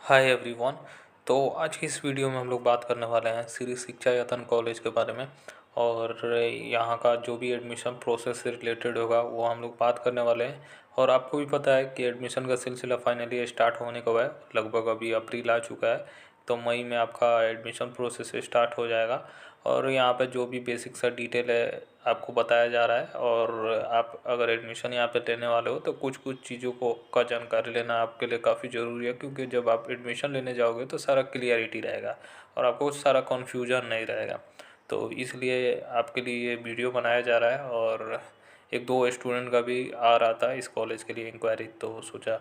Hi everyone. तो आज की इस वीडियो में हम लोग बात करने वाले हैं श्री शिक्षा यतन कॉलेज के बारे में। और यहाँ का जो भी एडमिशन प्रोसेस से रिलेटेड होगा वो हम लोग बात करने वाले हैं। और आपको भी पता है कि एडमिशन का सिलसिला फाइनली स्टार्ट होने को है, लगभग अभी अप्रैल आ चुका है। तो मई में आपका एडमिशन प्रोसेस स्टार्ट हो जाएगा। और यहाँ पे जो भी बेसिक सा डिटेल है आपको बताया जा रहा है। और आप अगर एडमिशन यहाँ पे लेने वाले हो तो कुछ कुछ चीज़ों को का जानकारी लेना आपके लिए काफ़ी ज़रूरी है, क्योंकि जब आप एडमिशन लेने जाओगे तो सारा क्लियरिटी रहेगा और आपको सारा कन्फ्यूजन नहीं रहेगा। तो इसलिए आपके लिए ये वीडियो बनाया जा रहा है। और एक दो स्टूडेंट का भी आ रहा था इस कॉलेज के लिए इंक्वायरी, तो सोचा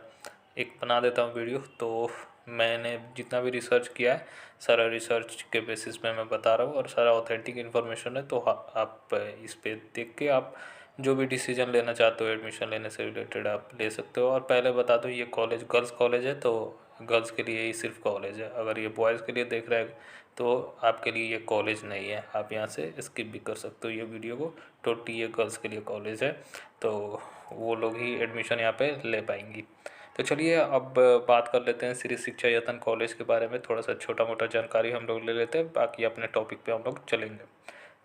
एक बना देता हूँ वीडियो। तो मैंने जितना भी रिसर्च किया है सारा रिसर्च के बेसिस पे मैं बता रहा हूँ और सारा ऑथेंटिक इन्फॉर्मेशन है। तो आप इस पे देख के आप जो भी डिसीजन लेना चाहते हो एडमिशन लेने से रिलेटेड आप ले सकते हो। और पहले बता दूँ ये कॉलेज गर्ल्स कॉलेज है, तो गर्ल्स के लिए ही सिर्फ कॉलेज है। अगर ये बॉयज़ के लिए देख रहे हैं तो आपके लिए ये कॉलेज नहीं है, आप यहाँ से स्किप भी कर सकते हो ये वीडियो को। टोटली ये गर्ल्स के लिए कॉलेज है, तो वो लोग ही एडमिशन यहाँ पे ले पाएंगी। तो चलिए अब बात कर लेते हैं श्री शिक्षा यतन कॉलेज के बारे में। थोड़ा सा छोटा मोटा जानकारी हम लोग ले लेते हैं, बाकी अपने टॉपिक पे हम लोग चलेंगे।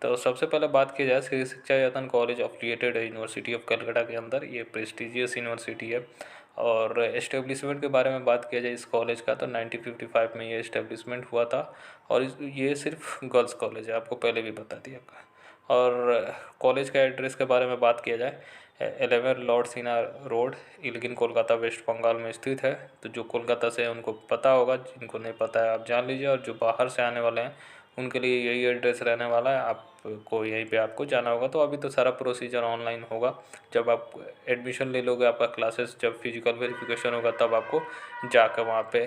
तो सबसे पहले बात की जाए श्री शिक्षा यतन कॉलेज अफिलिएटेड है यूनिवर्सिटी ऑफ कलकत्ता के अंदर। ये प्रेस्टिजियस यूनिवर्सिटी है। और एस्टेब्लिशमेंट के बारे में बात किया जाए इस कॉलेज का तो 1955 में ये एस्टेब्लिशमेंट हुआ था। और ये सिर्फ गर्ल्स कॉलेज है, आपको पहले भी बता दिया। और कॉलेज का एड्रेस के बारे में बात किया जाए 11 lord Sinha road, Elgin, Kolkata, west Bengal में स्थित है। तो जो कोलकाता से हैं उनको पता होगा, जिनको नहीं पता है आप जान लीजिए। और जो बाहर से आने वाले हैं उनके लिए यही एड्रेस रहने वाला है, आपको यहीं पे आपको जाना होगा। तो अभी तो सारा प्रोसीजर ऑनलाइन होगा। जब आप एडमिशन ले लोगे, आपका क्लासेस जब फिजिकल वेरिफिकेशन होगा तब आपको जाकर वहाँ पे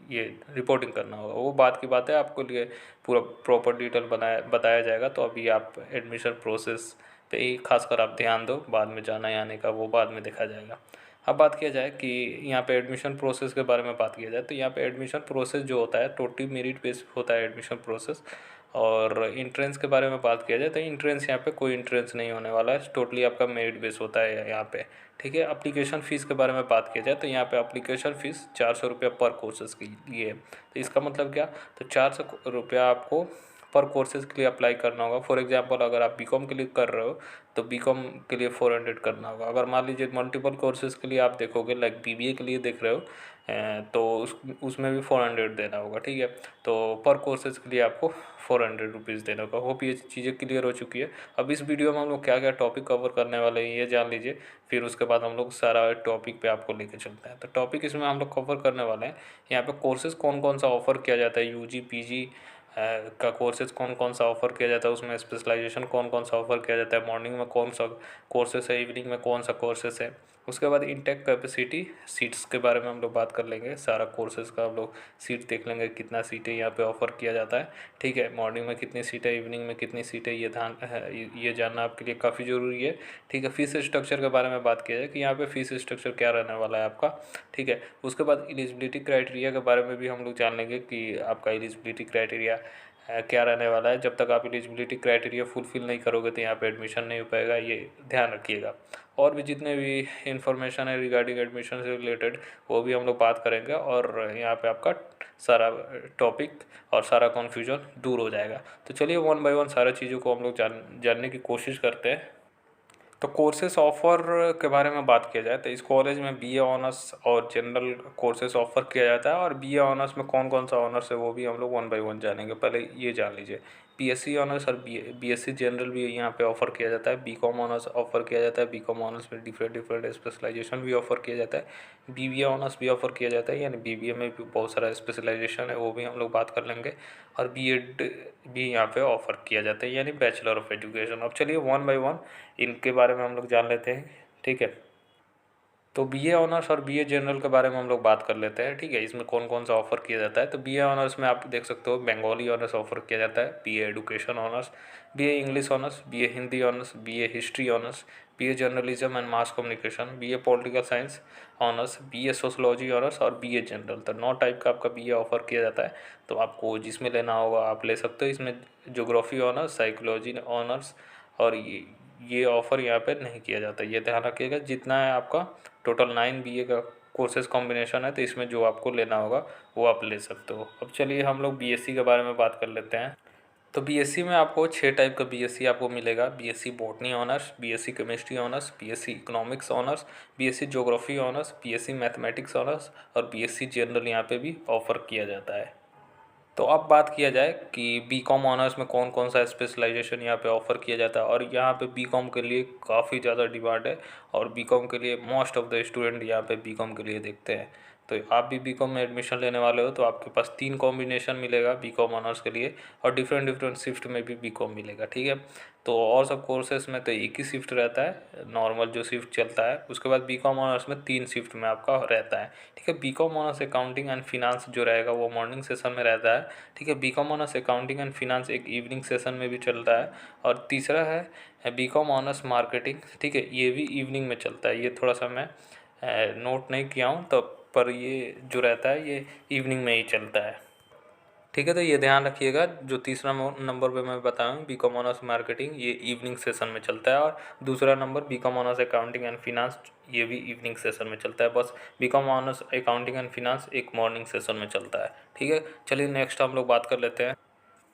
ये रिपोर्टिंग करना होगा। वो बात की बात है, आपको लिए पूरा प्रॉपर डिटेल बताया जाएगा। तो अभी आप एडमिशन प्रोसेस पे ही खासकर आप ध्यान दो, बाद में जाना या आने का वो बाद में देखा जाएगा। अब बात किया जाए कि यहाँ पे एडमिशन प्रोसेस के बारे में बात किया जाए तो यहाँ पे एडमिशन प्रोसेस जो होता है टोटली मेरिट बेस होता है एडमिशन प्रोसेस। और इंट्रेंस के बारे में बात किया जाए तो इंट्रेंस यहाँ पे कोई इंट्रेंस नहीं होने वाला है, टोटली आपका मेरिट बेस होता है यहाँ पे। ठीक है। अप्लीकेशन फ़ीस के बारे में बात किया जाए तो यहाँ पे अप्लीकेशन फ़ीस 400 रुपया पर कोर्सेज़ के लिए है। तो इसका मतलब क्या, तो 400 रुपया आपको पर कोर्सेज़ के लिए अप्लाई करना होगा। फॉर एग्जांपल अगर आप बीकॉम के लिए कर रहे हो तो बीकॉम के लिए 400 करना होगा। अगर मान लीजिए मल्टीपल कोर्सेज़ के लिए आप देखोगे, लाइक बीबीए के लिए देख रहे हो तो उसमें भी 400 देना होगा। ठीक है। तो पर कोर्सेज़ के लिए आपको 400 रुपीज़ देना होगा। होप ये चीज़ें क्लियर हो चुकी है। अब इस वीडियो में हम लोग क्या क्या टॉपिक कवर करने वाले हैं ये जान लीजिए, फिर उसके बाद हम लोग सारा टॉपिक पे आपको लेके चलते हैं। तो टॉपिक इसमें हम लोग कवर करने वाले हैं यहाँ पे कोर्सेज़ कौन कौन सा ऑफ़र किया जाता है, यूजी पीजी का कोर्सेज़ कौन कौन सा ऑफ़र किया जाता है, उसमें स्पेशलाइजेशन कौन कौन सा ऑफ़र किया जाता है, मॉर्निंग में कौन सा कोर्सेज़ है, इवनिंग में कौन सा कोर्सेज़ है। उसके बाद इनटेक कैपेसिटी सीट्स के बारे में हम लोग बात कर लेंगे। सारा कोर्सेज़ का हम लोग सीट देख लेंगे, कितना सीटें यहाँ पे ऑफ़र किया जाता है। ठीक है। मॉर्निंग में कितनी सीटें, इवनिंग में कितनी सीटें, ये जानना आपके लिए काफ़ी ज़रूरी है। ठीक है। फ़ीस स्ट्रक्चर के बारे में बात किया जाए कि यहाँ पे फ़ीस स्ट्रक्चर क्या रहने वाला है आपका। ठीक है। उसके बाद एलिजिबिलिटी क्राइटेरिया के बारे में भी हम लोग जान लेंगे कि आपका एलिजिबिलिटी क्राइटेरिया क्या रहने वाला है। जब तक आप एलिजिबिलिटी क्राइटेरिया फुलफ़िल नहीं करोगे तो यहाँ पे एडमिशन नहीं हो पाएगा, ये ध्यान रखिएगा। और भी जितने भी इन्फॉर्मेशन है रिगार्डिंग एडमिशन से रिलेटेड वो भी हम लोग बात करेंगे। और यहाँ पे आपका सारा टॉपिक और सारा कन्फ्यूजन दूर हो जाएगा। तो चलिए वन बाय वन सारा चीज़ों को हम लोग जानने की कोशिश करते हैं। तो कोर्सेस ऑफ़र के बारे में बात किया जाए तो इस कॉलेज में बीए ऑनर्स और जनरल कोर्सेस ऑफ़र किया जाता है। और बीए ऑनर्स में कौन कौन सा ऑनर्स है वो भी हम लोग वन बाय वन जानेंगे। पहले ये जान लीजिए, बीएससी ऑनर्स और बीएससी जनरल भी यहाँ पे ऑफ़र किया जाता है। बीकॉम ऑनर्स ऑफ़र किया जाता है। बीकॉम ऑनर्स में डिफरेंट डिफरेंट स्पेशलाइजेशन भी ऑफ़र किया जाता है। बीबीए ऑनर्स भी ऑफ़र किया जाता है, यानी बीबीए में भी बहुत सारा स्पेशलाइजेशन है, वो भी हम लोग बात कर लेंगे। और बीएड भी यहाँ पे ऑफ़र किया जाता है, यानी बैचलर ऑफ एजुकेशन। अब चलिए वन बाय वन इनके बारे में हम लोग जान लेते हैं। ठीक है। तो बीए ऑनर्स और बीए जनरल के बारे में हम लोग बात कर लेते हैं। ठीक है। इसमें कौन कौन सा ऑफ़र किया जाता है, तो बीए ऑनर्स में आप देख सकते हो बंगाली ऑनर्स ऑफ़र किया जाता है, BA education honours, BA English honours, BA Hindi honours, BA history honours, BA journalism and mass communication, BA political science honours, BA sociology honours और बीए जनरल। तो 9 टाइप का आपका बीए ऑफ़र किया जाता है। तो आपको जिसमें लेना होगा आप ले सकते हो। इसमें ज्योग्राफी ऑनर्स, साइकोलॉजी ऑनर्स और ये ऑफ़र यहाँ पे नहीं किया जाता, ये ध्यान रखिएगा। जितना है आपका टोटल 9 बीए का कोर्सेज़ कॉम्बिनेशन है, तो इसमें जो आपको लेना होगा वो आप ले सकते हो। अब चलिए हम लोग बीएससी के बारे में बात कर लेते हैं। तो बीएससी में आपको 6 टाइप का बीएससी आपको मिलेगा। BSc botany honours, BSc chemistry honours, BSc economics honours, BSc geography honours, BSc mathematics honours और बीएससी जनरल यहाँ पे भी ऑफ़र किया जाता है। तो अब बात किया जाए कि बीकॉम ऑनर्स में कौन कौन सा स्पेशलाइजेशन यहाँ पे ऑफ़र किया जाता है, और यहाँ पे बीकॉम के लिए काफ़ी ज़्यादा डिमांड है और बीकॉम के लिए मोस्ट ऑफ द स्टूडेंट यहाँ पे बीकॉम के लिए देखते हैं। तो आप भी बीकॉम में एडमिशन लेने वाले हो तो आपके पास 3 कॉम्बिनेशन मिलेगा बीकॉम ऑनर्स के लिए, और डिफरेंट डिफरेंट शिफ्ट में भी बीकॉम मिलेगा, ठीक है। तो और सब कोर्सेज में तो एक ही शिफ्ट रहता है, नॉर्मल जो शिफ्ट चलता है। उसके बाद बीकॉम ऑनर्स में 3 शिफ्ट में आपका रहता है, ठीक है। BCom honours accounting and finance जो रहेगा वो मॉर्निंग सेशन में रहता है, ठीक है। BCom honours accounting and finance एक इवनिंग सेशन में भी चल रहा है। और तीसरा है बीकॉम ऑनर्स मार्केटिंग, ठीक है, ये भी इवनिंग में चलता है। ये थोड़ा सा मैं नोट नहीं किया हूँ तो, पर ये जो रहता है ये इवनिंग में ही चलता है, ठीक है। तो ये ध्यान रखिएगा, जो तीसरा नंबर पे मैं बताऊँ बीकॉम ऑनर्स मार्केटिंग, ये इवनिंग सेशन में चलता है। और दूसरा number BCom honours accounting and finance, ये भी इवनिंग सेशन में चलता है। बस BCom honours accounting and finance एक मॉर्निंग सेशन में चलता है, ठीक है। चलिए नेक्स्ट हम लोग बात कर लेते हैं।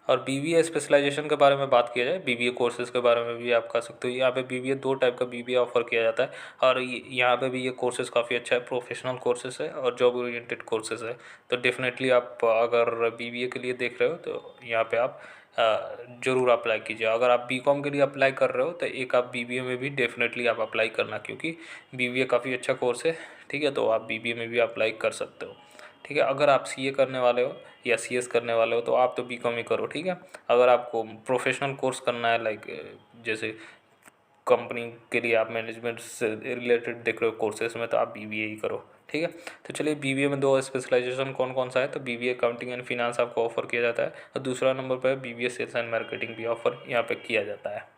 और बीबीए स्पेशलाइजेशन के बारे में बात किया जाए, बीबीए कोर्सेज़ के बारे में भी आप कर सकते हो। यहाँ पे बीबीए 2 टाइप का बीबीए ऑफ़र किया जाता है, और यहाँ पे भी ये कोर्सेज़ काफ़ी अच्छा है, प्रोफेशनल कोर्सेज़ है और जॉब ओरिएंटेड कोर्सेज़ है। तो डेफिनेटली आप अगर बीबीए के लिए देख रहे हो तो यहाँ पे आप ज़रूर अप्लाई कीजिए। अगर आप बीकॉम के लिए अप्लाई कर रहे हो तो एक आप बीबीए में भी डेफिनेटली आप अप्लाई करना, क्योंकि बीबीए काफ़ी अच्छा कोर्स है, ठीक है। तो आप बीबीए में भी अप्लाई कर सकते हो, ठीक है। अगर आप सीए करने वाले हो या सीएस करने वाले हो तो आप तो बीकॉम ही करो, ठीक है। अगर आपको प्रोफेशनल कोर्स करना है, लाइक जैसे कंपनी के लिए आप मैनेजमेंट से रिलेटेड देख रहे हो कोर्सेज में, तो आप बीबीए ही करो, ठीक है। तो चलिए बीबीए में 2 स्पेशलाइजेशन कौन कौन सा है, तो बीबीए अकाउंटिंग एंड फिनांस आपको ऑफर किया जाता है, और दूसरा नंबर पर बीबीए सेल्स एंड मार्केटिंग भी ऑफर यहाँ पे किया जाता है।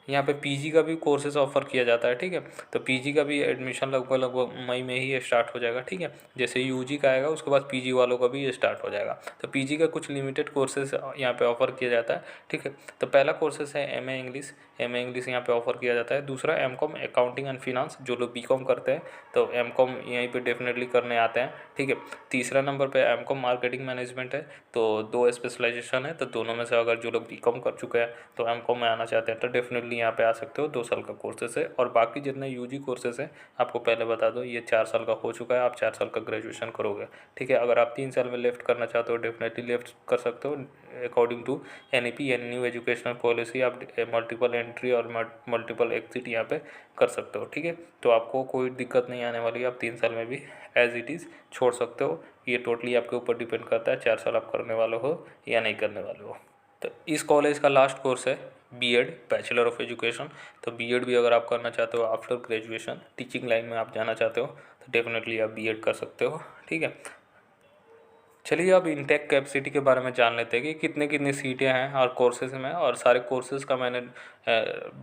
यहाँ पे पीजी का भी कोर्सेज ऑफ़र किया जाता है, ठीक है। तो पीजी का भी एडमिशन लगभग लगभग मई में ही स्टार्ट हो जाएगा, ठीक है। जैसे यूजी का आएगा उसके बाद पीजी वालों का भी स्टार्ट हो जाएगा। तो पीजी का कुछ लिमिटेड कोर्सेज यहाँ पे ऑफ़र किया जाता है, ठीक है। तो पहला कोर्सेज है एमए इंग्लिश, एमए इंग्लिश यहाँ पे ऑफ़र किया जाता है। दूसरा एमकॉम अकाउंटिंग एंड फिनांस, जो लोग बीकॉम करते हैं तो एमकॉम यहीं पे डेफिनेटली करने आते हैं, ठीक है। तीसरा नंबर पे एमकॉम मार्केटिंग मैनेजमेंट है। तो 2 स्पेशलाइजेशन है, तो दोनों में से अगर जो लोग बीकॉम कर चुके हैं तो एमकॉम में आना चाहते हैं तो डेफिनेटली यहाँ पे आ सकते हो। 2 साल का कोर्सेस है। और बाकी जितने यूजी कोर्सेस हैं आपको पहले बता दो, ये 4 साल का हो चुका है, आप 4 साल का ग्रेजुएशन करोगे, ठीक है। अगर आप 3 साल में लेफ्ट करना चाहते हो डेफिनेटली लेफ्ट कर सकते हो, अकॉर्डिंग टू एनईपी यानी न्यू एजुकेशनल पॉलिसी। आप मल्टीपल एंट्री और मल्टीपल एग्जिट यहाँ पे कर सकते हो, ठीक है। तो आपको कोई दिक्कत नहीं आने वाली है, आप 3 साल में भी एज इट इज़ छोड़ सकते हो। ये टोटली आपके ऊपर डिपेंड करता है 4 साल आप करने वाले हो या नहीं करने वाले हो। तो इस कॉलेज का लास्ट कोर्स है बीएड, बैचलर ऑफ एजुकेशन। तो बीएड भी अगर आप करना चाहते हो आफ्टर ग्रेजुएशन, टीचिंग लाइन में आप जाना चाहते हो तो डेफिनेटली आप बीएड कर सकते हो, ठीक है। चलिए अब इनटेक कैपेसिटी के बारे में जान लेते हैं कि कितने कितनी सीटें हैं और कोर्सेज में, और सारे कोर्सेज का मैंने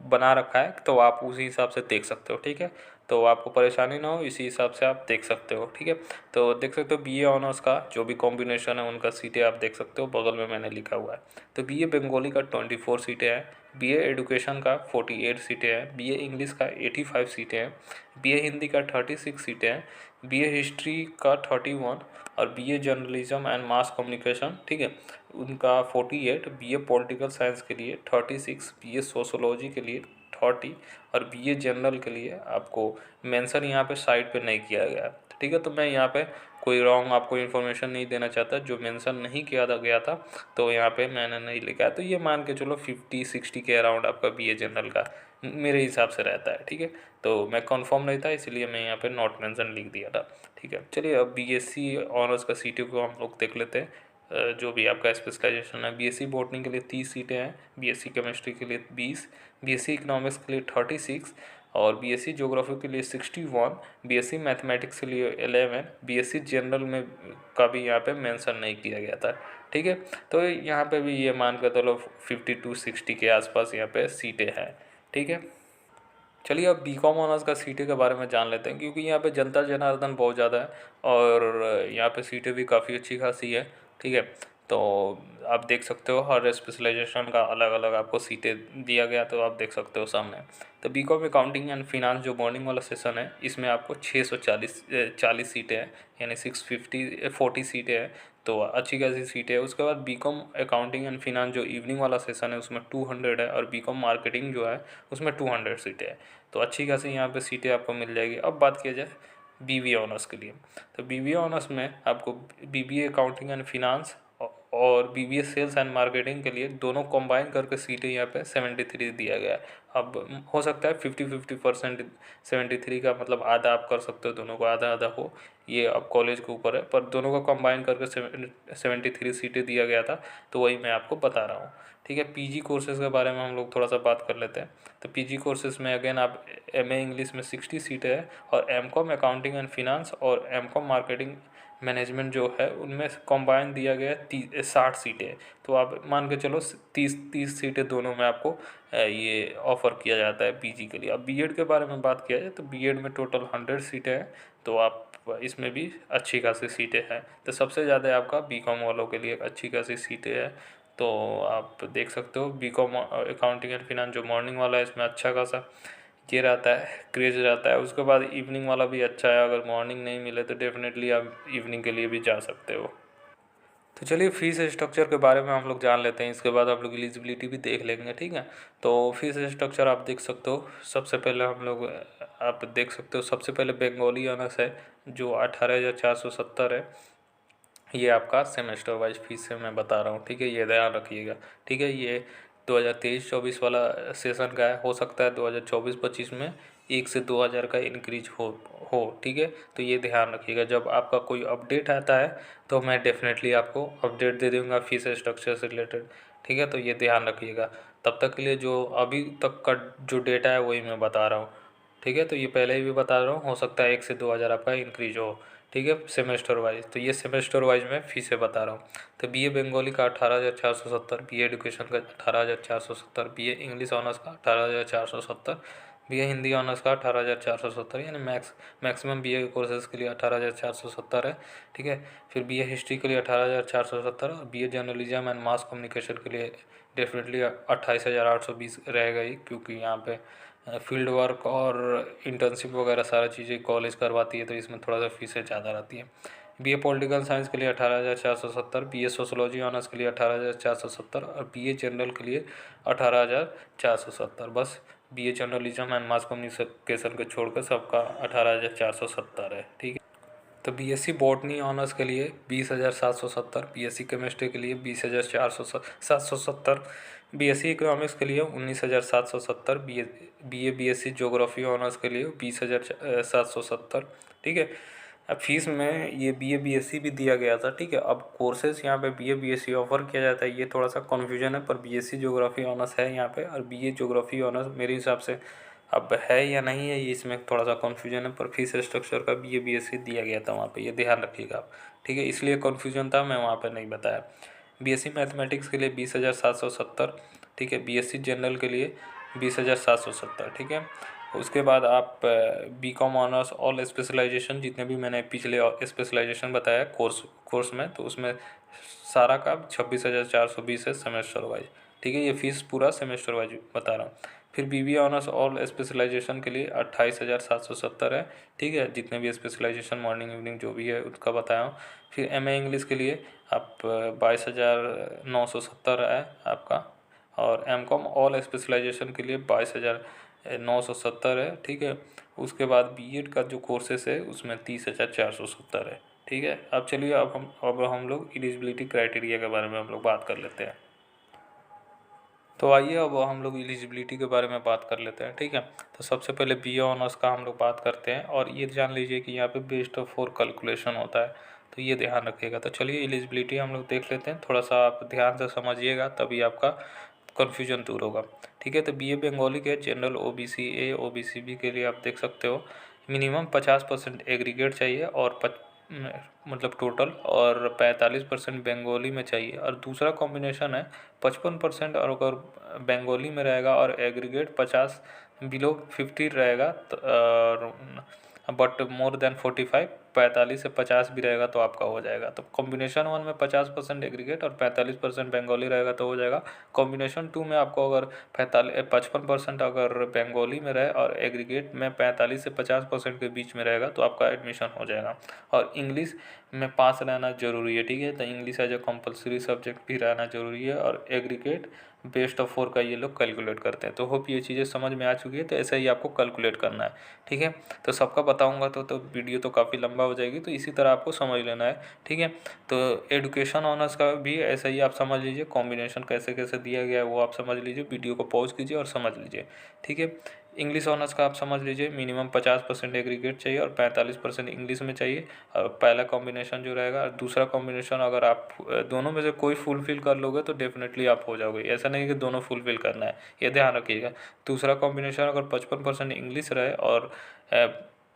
बना रखा है, तो आप उसी हिसाब से देख सकते हो, ठीक है। तो आपको परेशानी ना हो, इसी हिसाब से आप देख सकते हो, ठीक है। तो देख सकते हो बीए ऑनर्स का जो भी कॉम्बिनेशन है उनका सीटें आप देख सकते हो, बगल में मैंने लिखा हुआ है। तो बीए बंगाली का 24 सीटें हैं, बीए एडुकेशन का 48 सीटें हैं, बीए इंग्लिश का 85 सीटें हैं, बीए हिंदी का 36 सीटें हैं, बीए हिस्ट्री का 31, और BA journalism and mass communication, ठीक है, उनका 48, बीए पॉलिटिकल साइंस के लिए 36, बीए सोशोलॉजी के लिए 30, और बीए जनरल के लिए आपको मेंशन यहाँ पे साइट पे नहीं किया गया है, ठीक है। तो मैं यहाँ पे कोई रॉन्ग आपको इन्फॉर्मेशन नहीं देना चाहता, जो मेंशन नहीं किया गया था तो यहाँ पे मैंने नहीं लिखा है। तो ये मान के चलो 50-60 के अराउंड आपका बीए जनरल का मेरे हिसाब से रहता है, ठीक है। तो मैं कंफर्म नहीं था इसलिए मैं यहाँ पे नॉट मेंशन लिख दिया था, ठीक है। चलिए अब बीएससी ऑनर्स का सीटें को हम लोग देख लेते हैं। जो भी आपका स्पेशलाइजेशन है, बीएससी बॉटनी के लिए 30 सीटें हैं, बीएससी केमिस्ट्री के लिए 20, बीएससी इकोनॉमिक्स के लिए 36, और बीएससी ज्योग्राफी के लिए 61, बीएससी मैथमेटिक्स के लिए 11, बीएससी जनरल में का भी यहाँ पे मेंशन नहीं किया गया था, ठीक है। तो यहाँ पे भी ये मान कर चलो 50-60 के आसपास यहाँ पे सीटें हैं, ठीक है। चलिए अब बीकॉम ऑनर्स का सीटें के बारे में जान लेते हैं, क्योंकि यहाँ पे जनता जनार्दन बहुत ज़्यादा है और यहाँ पे सीटें भी काफ़ी अच्छी खासी है, ठीक है। तो आप देख सकते हो हर स्पेशलाइजेशन का अलग अलग आपको सीटें दिया गया, तो आप देख सकते हो सामने। तो बीकॉम अकाउंटिंग एंड फिनांस जो मॉर्निंग वाला सेशन है, इसमें आपको 640 सीटें हैं, यानी 640 सीटें हैं, तो अच्छी खासी सीटें है। उसके बाद बीकॉम अकाउंटिंग एंड फिनांस जो इवनिंग वाला सेशन है उसमें 200 है, और बीकॉम मार्केटिंग जो है उसमें 200 सीटें हैं। तो अच्छी खासी यहाँ पे सीटें आपको मिल जाएगी। अब बात किया जाए बीबीए ऑनर्स के लिए, तो बीबीए ऑनर्स में आपको बीबीए अकाउंटिंग एंड फिनांस और बीबीए सेल्स एंड मार्केटिंग के लिए दोनों कंबाइन करके सीटें यहाँ पे 73 दिया गया है। अब हो सकता है 50-50%, 73 का मतलब आधा आप कर सकते हो, दोनों को आधा आधा हो, ये अब कॉलेज के ऊपर है, पर दोनों को कंबाइन करके 73 सीटें दिया गया था, तो वही मैं आपको बता रहा हूँ। ठीक है, पीजी कोर्सेज़ के बारे में हम लोग थोड़ा सा बात कर लेते हैं। तो पीजी कोर्सेज़ में अगेन आप एमए इंग्लिश में 60 सीटें हैं, और एमकॉम अकाउंटिंग एंड फिनांस और एमकॉम मार्केटिंग मैनेजमेंट जो है उनमें कंबाइन दिया गया है 60 सीटें। तो आप मान के चलो 30 सीटें दोनों में आपको ये ऑफ़र किया जाता है पीजी के लिए। अब बीएड के बारे में बात किया जाए तो बीएड में टोटल 100 सीटें हैं, तो आप इसमें भी अच्छी खासी सीटें हैं। तो सबसे ज़्यादा आपका बीकॉम वालों के लिए अच्छी खासी सीटें हैं। तो आप देख सकते हो बीकॉम अकाउंटिंग एंड फिनांस जो मॉर्निंग वाला है इसमें अच्छा खासा ये रहता है, क्रेज़ रहता है। उसके बाद इवनिंग वाला भी अच्छा है, अगर मॉर्निंग नहीं मिले तो डेफिनेटली आप इवनिंग के लिए भी जा सकते हो। तो चलिए फीस स्ट्रक्चर के बारे में हम लोग जान लेते हैं, इसके बाद हम लोग एलिजिबिलिटी भी देख लेंगे, ठीक है। तो फीस स्ट्रक्चर आप देख सकते हो, सबसे पहले हम लोग आप देख सकते हो सबसे पहले बंगाली ऑनर्स है जो 18,470 है। ये आपका सेमेस्टर वाइज फीस से मैं बता रहा हूँ, ठीक है, ये ध्यान रखिएगा। ठीक है, ये 2023-24 वाला सेशन का है, हो सकता है 2024-25 में 1 से 2 हज़ार का इंक्रीज हो, ठीक है। तो ये ध्यान रखिएगा, जब आपका कोई अपडेट आता है तो मैं डेफिनेटली आपको अपडेट दे दूँगा फीस स्ट्रक्चर से रिलेटेड, ठीक है। तो ये ध्यान रखिएगा। तब तक के लिए जो अभी तक का जो डेटा है वही मैं बता रहा हूँ, ठीक है। तो ये पहले ही भी बता रहा हूँ, हो सकता है 1 से 2 हज़ार आपका इंक्रीज हो, ठीक है, सेमेस्टर वाइज। तो ये सेमेस्टर वाइज मैं फीसें बता रहा हूँ। तो बीए बंगाली का 18,470, बीए एजुकेशन का 18,470, बीए इंग्लिश ऑनर्स का 18,470, बीए हिंदी ऑनर्स का 18,470, यानी मैक्सिमम बीए कोर्सेज़ के लिए 18,470 है, ठीक है। फिर बीए हिस्ट्री के लिए 18,470, और BA journalism and mass communication के लिए डेफिनेटली 28,820 रहेगा ही, क्योंकि यहाँ पे फील्ड वर्क और इंटर्नशिप वगैरह सारा चीज़ें कॉलेज करवाती है, तो इसमें थोड़ा सा फीसें ज़्यादा रहती है। बीए पॉलिटिकल साइंस के लिए 18,470, बीए सोशोलॉजी ऑनर्स के लिए 18,470, और बीए जनरल के लिए 18,470। बस BA journalism and mass communication को छोड़कर सबका 18,470 है, ठीक है। तो बीएससी बॉटनी ऑनर्स के लिए 20,770, बीएससी केमिस्ट्री के लिए 20,770, बीएससी इकोनॉमिक्स के लिए 19,770, बीए बीएससी ज्योग्राफी ऑनर्स के लिए 20,770, ठीक है। अब फीस में ये बीए बीएससी भी दिया गया था, ठीक है। अब कोर्सेज यहाँ पे बीए बीएससी ऑफर किया जाता है, ये थोड़ा सा कन्फ्यूजन है, पर बीएससी ज्योग्राफी ऑनर्स है यहाँ पे, और बीए ज्योग्राफी ऑनर्स मेरे हिसाब से अब है या नहीं है, ये इसमें थोड़ा सा कन्फ्यूजन है, पर फीस स्ट्रक्चर का बीए बीएससी दिया गया था वहाँ पे, ये ध्यान रखिएगा आप, ठीक है। इसलिए कन्फ्यूजन था, मैं वहाँ पे नहीं बताया। बीएससी मैथमेटिक्स के लिए 20,770, ठीक है। बीएससी जनरल के लिए 20,770, ठीक है। उसके बाद आप बीकॉम ऑनर्स ऑल स्पेशलाइजेशन जितने भी मैंने पिछले स्पेशलाइजेशन बताया कोर्स में, तो उसमें सारा का 26,420 है सेमेस्टर वाइज, ठीक है। ये फीस पूरा सेमेस्टर वाइज बता रहा हूँ। फिर बीबीए ऑनर्स ऑल स्पेशलाइजेशन के लिए 28,770 है, ठीक है, जितने भी स्पेशलाइजेशन मॉर्निंग इवनिंग जो भी है उसका बताया हूँ। फिर एमए इंग्लिश के लिए आप 22,970 है आपका, और एमकॉम ऑल स्पेशलाइजेशन के लिए 22,970 है, ठीक है। उसके बाद बीएड का जो कोर्सेस है उसमें 30,470 है, ठीक है। अब चलिए अब हम लोग एलिजिबिलिटी क्राइटेरिया के बारे में हम लोग बात कर लेते हैं। तो आइए अब हम लोग एलिजिबिलिटी के बारे में बात कर लेते हैं, ठीक है। तो सबसे पहले बीए ऑनर्स का हम लोग बात करते हैं, और ये जान लीजिए कि यहाँ पे बेस्ड ऑफ 4 कैलकुलेशन होता है, तो ये ध्यान रखिएगा। तो चलिए एलिजिबिलिटी हम लोग देख लेते हैं, थोड़ा सा आप ध्यान से समझिएगा तभी आपका कन्फ्यूजन दूर होगा, ठीक है। तो बीए बंगाली के general OBC A OBC B के लिए आप देख सकते हो मिनिमम 50% एग्रीगेट चाहिए, और मतलब टोटल, और 45% बंगाली में चाहिए, और दूसरा कॉम्बिनेशन है 55%, और अगर बंगाली में रहेगा और एग्रीगेट 50 बिलो 50 रहेगा, बट मोर देन 45 45 से 50 भी रहेगा तो आपका हो जाएगा। तो कॉम्बिनेशन 1 में 50% एग्रीगेट और 45% बंगाली रहेगा तो हो जाएगा। कॉम्बिनेशन 2 में आपको अगर 55% अगर बंगाली में रहे और एग्रीगेट में 45 से 50% के बीच में रहेगा तो आपका एडमिशन हो जाएगा। और इंग्लिश में पास रहना ज़रूरी है, ठीक है। तो English as a compulsory subject भी रहना ज़रूरी है और एग्रीगेट बेस्ट ऑफ 4 का ये लोग कैलकुलेट करते हैं। तो होप ये चीज़ें समझ में आ चुकी है। तो ऐसा ही आपको कैलकुलेट करना है, ठीक है। तो सबका बताऊंगा तो वीडियो तो काफ़ी लंबा हो जाएगी, तो इसी तरह आपको समझ लेना है, ठीक है। तो एडुकेशन ऑनर्स का भी ऐसा ही आप समझ लीजिए, कॉम्बिनेशन कैसे कैसे दिया गया है वो आप समझ लीजिए, वीडियो को पॉज कीजिए और समझ लीजिए, ठीक है। इंग्लिश ऑनर्स का आप समझ लीजिए, मिनिमम 50% एग्रीगेट चाहिए और 45% इंग्लिश में चाहिए। और पहला कॉम्बिनेशन जो रहेगा, दूसरा कॉम्बिनेशन अगर आप दोनों में से कोई फुलफ़िल कर लोगे तो डेफिनेटली आप हो जाओगे। ऐसा नहीं कि दोनों फुलफ़िल करना है, ये ध्यान रखिएगा। दूसरा कॉम्बिनेशन अगर 55% इंग्लिश रहे और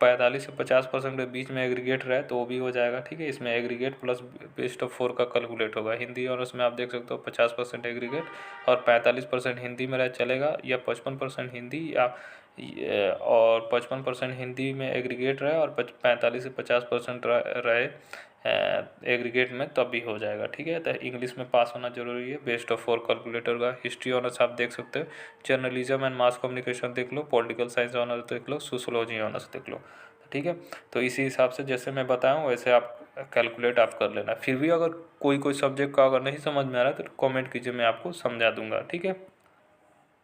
45 से 50% के बीच में एग्रीगेट रहे तो वो भी हो जाएगा, ठीक है। इसमें एग्रीगेट प्लस बेस्ट ऑफ 4 का कैलकुलेट होगा। हिंदी ऑनर्स में आप देख सकते हो 50% एग्रीगेट और 45% हिंदी में रहे चलेगा, या 55% हिंदी या और 55% हिंदी में एग्रीगेट रहे और 45 से 50% रहे एग्रीगेट में, तब भी हो जाएगा, ठीक है। तो इंग्लिश में पास होना जरूरी है। बेस्ट ऑफ 4 कैलकुलेटर का हिस्ट्री ऑनर्स आप देख सकते हो, जर्नलिज्म एंड मास कम्युनिकेशन देख लो, पॉलिटिकल साइंस ऑनर्स देख लो, सोशोलॉजी ऑनर्स देख लो, ठीक है। तो इसी हिसाब से जैसे मैं बताया हूँ वैसे आप कैलकुलेट आप कर लेना। फिर भी अगर कोई सब्जेक्ट का अगर नहीं समझ में आ रहा है तो कमेंट कीजिए, मैं आपको समझा दूंगा, ठीक है।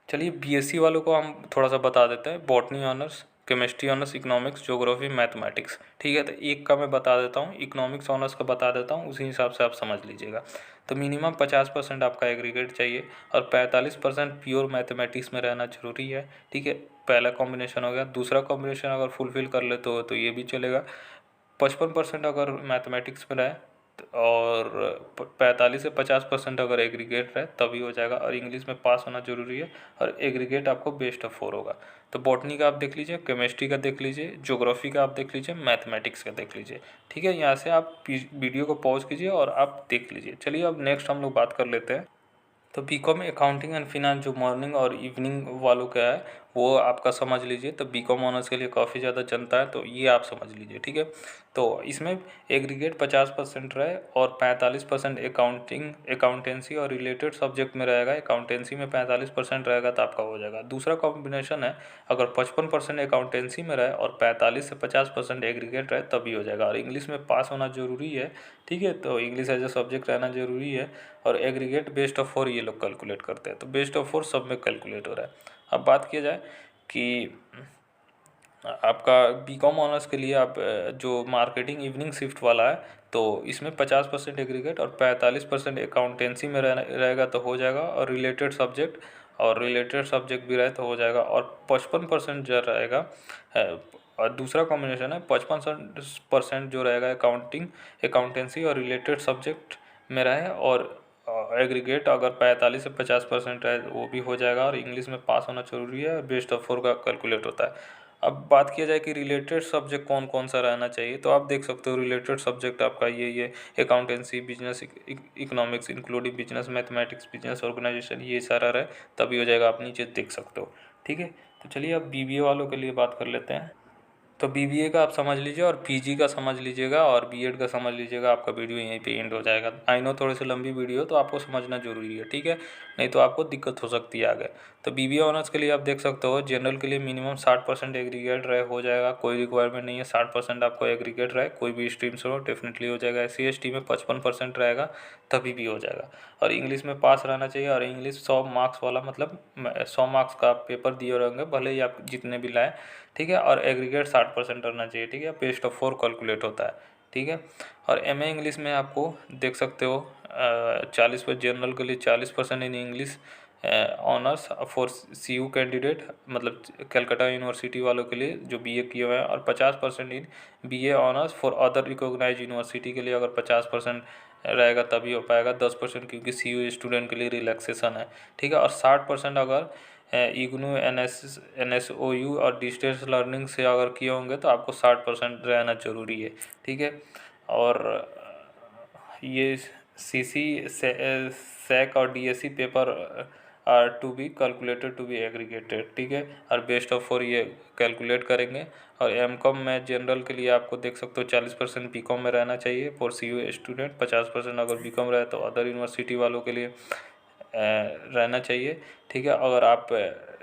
चलिए बीएससी वालों को हम थोड़ा सा बता देते हैं। Botany honours, chemistry honours, economics, geography, mathematics, ठीक है। तो एक का मैं बता देता हूँ, इकोनॉमिक्स ऑनर्स का बता देता हूँ, उसी हिसाब से आप समझ लीजिएगा। तो मिनिमम 50% आपका एग्रीगेट चाहिए और 45% प्योर मैथमेटिक्स में रहना जरूरी है, ठीक है। पहला कॉम्बिनेशन हो गया। दूसरा कॉम्बिनेशन अगर फुलफिल कर ले तो ये भी चलेगा। 55% अगर मैथमेटिक्स में रहे और 45 से 50% अगर एग्रीगेट रहे तभी हो जाएगा। और इंग्लिश में पास होना जरूरी है और एग्रीगेट आपको बेस्ट ऑफ 4 होगा। तो बॉटनी का आप देख लीजिए, केमिस्ट्री का देख लीजिए, ज्योग्राफी का आप देख लीजिए, मैथमेटिक्स का देख लीजिए, ठीक है। यहाँ से आप वीडियो को पॉज कीजिए और आप देख लीजिए। चलिए अब नेक्स्ट हम लोग बात कर लेते हैं। तो बीकॉम अकाउंटिंग एंड फिनांस जो मॉर्निंग और इवनिंग वालों का है वो आपका समझ लीजिए। तो बीकॉम ऑनर्स के लिए काफ़ी ज़्यादा जनता है, तो ये आप समझ लीजिए, ठीक है। तो इसमें एग्रीगेट 50% रहे और 45% अकाउंटेंसी और रिलेटेड सब्जेक्ट में रहेगा। अकाउंटेंसी में 45% रहेगा तो आपका हो जाएगा। दूसरा कॉम्बिनेशन है, अगर 55% अकाउंटेंसी में रहे और 45 से 50% एग्रीगेट रहे तभी हो जाएगा। और इंग्लिश में पास होना ज़रूरी है, ठीक है। तो इंग्लिश एज ए सब्जेक्ट रहना ज़रूरी है और एग्रीगेट बेस्ट ऑफ 4 ये लोग कैलकुलेट करते हैं। तो बेस्ट ऑफ 4 सब में कैलकुलेट हो रहा है। अब बात किया जाए कि आपका बीकॉम ऑनर्स के लिए आप जो मार्केटिंग इवनिंग शिफ्ट वाला है तो इसमें 50% एग्रीगेट और 45% अकाउंटेंसी में रहेगा तो हो जाएगा। और रिलेटेड सब्जेक्ट भी रहे तो हो जाएगा। और 55% जो रहेगा और दूसरा कॉम्बिनेशन है 55% जो रहेगा अकाउंटेंसी और रिलेटेड सब्जेक्ट में रहे और एग्रीगेट अगर 45 से 50% है वो भी हो जाएगा। और इंग्लिश में पास होना जरूरी है। बेस्ट ऑफ 4 का कैलकुलेट होता है। अब बात किया जाए कि रिलेटेड सब्जेक्ट कौन कौन सा रहना चाहिए, तो आप देख सकते हो रिलेटेड सब्जेक्ट आपका ये accountancy, business, economics including business, mathematics, business organisation, ये सारा रहे तभी हो जाएगा। आप नीचे देख सकते हो, ठीक है। तो चलिए अब बीबीए वालों के लिए बात कर लेते हैं। तो बीबीए का आप समझ लीजिए और पीजी का समझ लीजिएगा और बीएड का समझ लीजिएगा। आपका वीडियो यहीं पे एंड हो जाएगा। आई नो थोड़ी सी लंबी वीडियो है तो आपको समझना जरूरी है, ठीक है, नहीं तो आपको दिक्कत हो सकती है आगे। तो बीबीए ऑनर्स के लिए आप देख सकते हो, जनरल के लिए मिनिमम 60% एग्रीगेट रहे हो जाएगा। कोई रिक्वायरमेंट नहीं है 60% आपको एग्रीगेट रहे, कोई भी स्ट्रीम से हो डेफिनेटली हो जाएगा। SC/ST में 55% रहेगा तभी भी हो जाएगा। और इंग्लिश में पास रहना चाहिए और इंग्लिश 100 मार्क्स वाला, मतलब 100 मार्क्स का पेपर दिए रहेंगे भले ही आप जितने भी लाए, ठीक है। और एग्रीगेट 60% रहना चाहिए, ठीक है। बेस्ट ऑफ 4 कैलकुलेट होता है, ठीक है। और एमए इंग्लिश में आपको देख सकते हो 40 पर जनरल के लिए, 40% in English honours for CU candidate, मतलब कलकत्ता यूनिवर्सिटी वालों के लिए जो बीए किए हुए हैं। और 50% in BA honours for other recognise university के लिए अगर 50% रहेगा तभी हो पाएगा। 10% क्योंकि CU स्टूडेंट के लिए रिलैक्सेशन है, ठीक है। और 60% अगर इग्नू NSOU और डिस्टेंस लर्निंग से अगर किए होंगे तो आपको 60% रहना ज़रूरी है, ठीक है। और ये CC, SEC और DSE paper are to be calculated to be aggregated, ठीक है। और बेस्ट ऑफ 4 ये कैलकुलेट करेंगे। और एम.कॉम में जनरल के लिए आपको देख सकते हो 40% बी.कॉम में रहना चाहिए फॉर सी.यू स्टूडेंट, 50% अगर बी.कॉम रहे तो अदर यूनिवर्सिटी वालों के लिए रहना चाहिए, ठीक है। अगर आप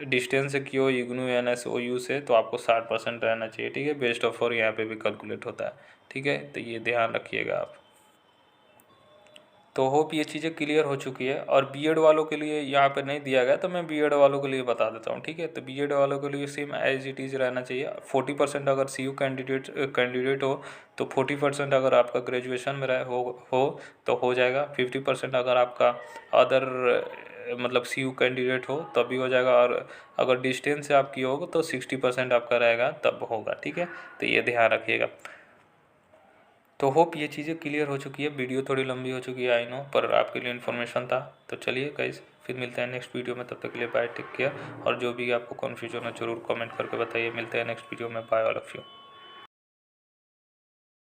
डिस्टेंस से किए हो इग्नू NSOU से तो आपको 60% रहना चाहिए, ठीक है। बेस्ट ऑफ 4 यहाँ पे भी कैलकुलेट होता है, ठीक है। तो ये ध्यान रखिएगा आप। तो होप ये चीज़ें क्लियर हो चुकी है। और बीएड वालों के लिए यहाँ पे नहीं दिया गया तो मैं बीएड वालों के लिए बता देता हूँ, ठीक है। तो बीएड वालों के लिए सेम एज इट इज़ रहना चाहिए। 40% अगर CU कैंडिडेट हो तो 40% अगर आपका ग्रेजुएशन में रहे हो तो हो जाएगा। 50% अगर आपका अदर मतलब CU कैंडिडेट हो तब भी हो जाएगा। और अगर डिस्टेंस से आप किए हो तो 60% आपका रहेगा तब होगा, ठीक है। तो ये ध्यान रखिएगा। तो होप ये चीज़ें क्लियर हो चुकी है। वीडियो थोड़ी लंबी हो चुकी है आई नो, पर आपके लिए इन्फॉर्मेशन था। तो चलिए गाइस, फिर मिलते हैं नेक्स्ट वीडियो में। तब तक के लिए बाय, टेक केयर। और जो भी आपको कन्फ्यूजन हो जरूर कमेंट करके बताइए। मिलते हैं नेक्स्ट वीडियो में। Bye all of you.